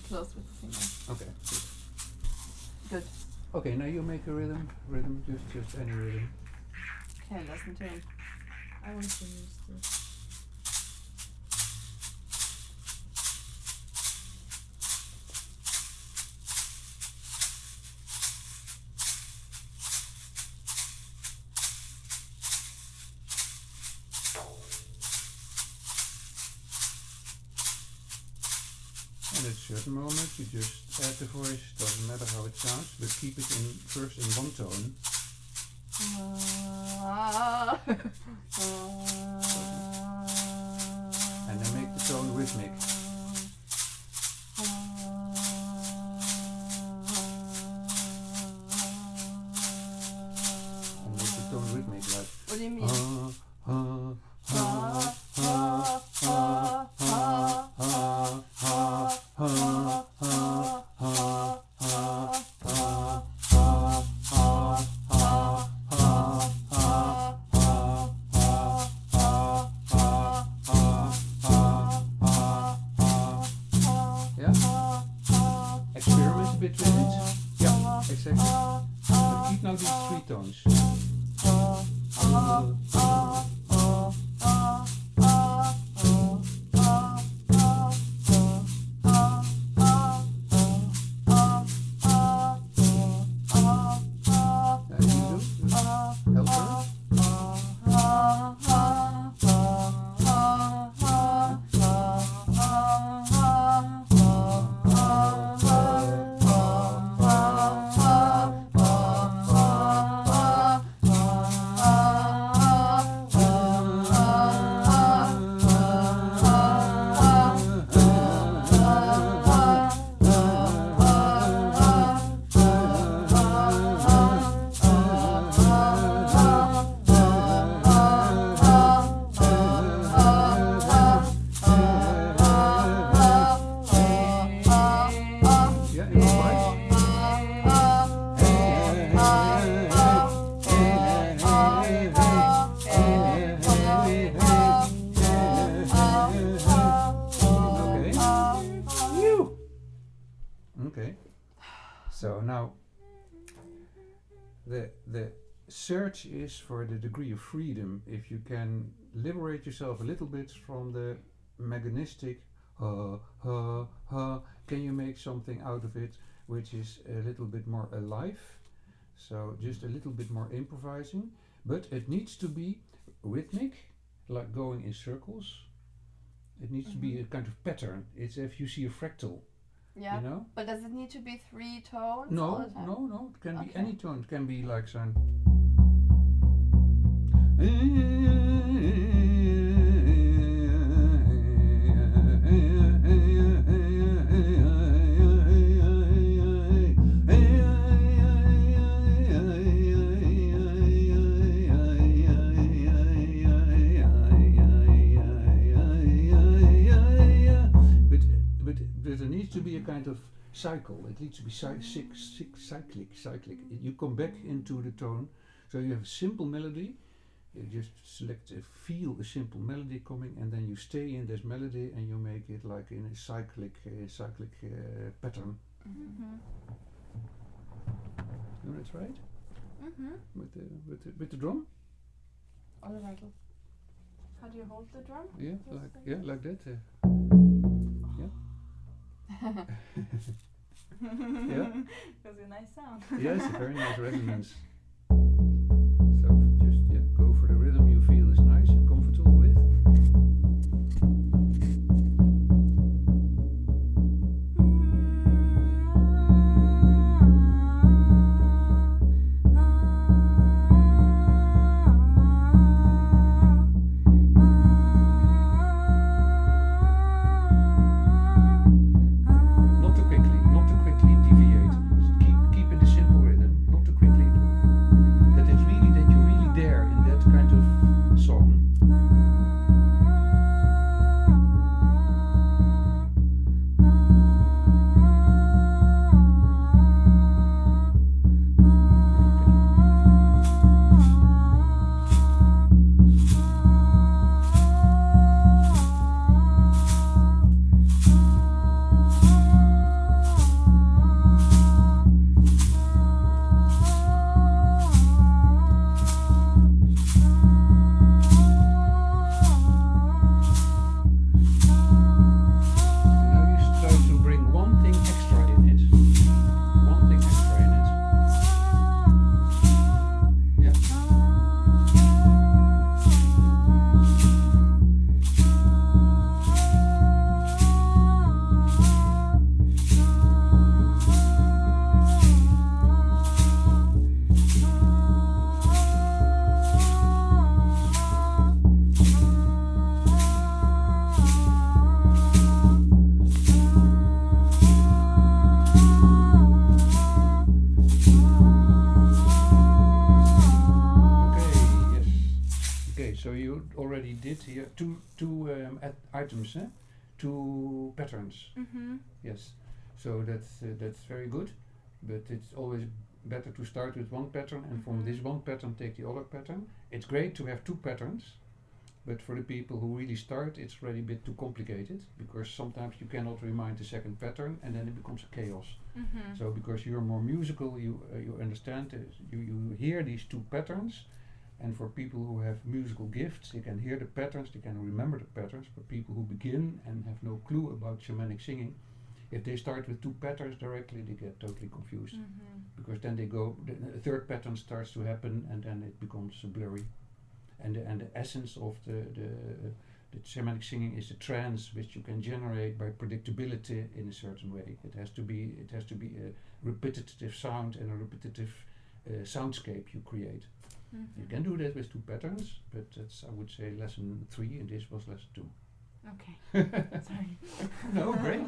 close with the finger. Okay, Good. Okay, now you make a rhythm, just any rhythm. Okay, listen to him. I want to use this. And at a certain moment you just add the voice, doesn't matter how it sounds, but keep it first in one tone. And then make the tone rhythmic. And make the tone rhythmic, like What do you mean? Experiment a bit with it. Yeah, exactly. But keep now these three tones. Okay, so now the search is for the degree of freedom. If you can liberate yourself a little bit from the mechanistic can you make something out of it which is a little bit more alive, so just a little bit more improvising, but it needs to be rhythmic, like going in circles. It needs to be a kind of pattern. It's if you see a fractal. Yeah, You know? but does it need to be 3 tones all No, the time? no, it can be Okay. any tone. It can be like some. But there needs to be a kind of cycle. It needs to be cyclic. You come back into the tone, so you have a simple melody. You just select feel a simple melody coming, and then you stay in this melody, and you make it like in a cyclic pattern. Mm-hmm. You know that's right? Mm-hmm. With the drum? All right. How do you hold the drum? Yeah, like that. Yeah. Yeah. That's a nice sound. Yes, a very nice resonance. So just go for the rhythm you feel is nice and comfortable with. Not too quickly deviate. Just keep in the simple rhythm, not too quickly. That you're really there in that kind of song. already did here two items, 2 patterns. Mm-hmm. Yes, so that's very good, but it's always better to start with one pattern and from this one pattern take the other pattern. It's great to have 2 patterns, but for the people who really start, it's already a bit too complicated because sometimes you cannot remind the second pattern and then it becomes chaos. Mm-hmm. So because you're more musical, you understand, you hear these 2 patterns, and for people who have musical gifts, they can hear the patterns, they can remember the patterns. For people who begin and have no clue about shamanic singing, if they start with 2 patterns directly, they get totally confused. Mm-hmm. Because then they go, the third pattern starts to happen, and then it becomes blurry. And the essence of the shamanic singing is the trance which you can generate by predictability in a certain way. It has to be a repetitive sound and a repetitive soundscape you create. Mm-hmm. You can do that with 2 patterns, but that's, I would say, lesson 3, and this was lesson 2. Okay. Sorry. No, great.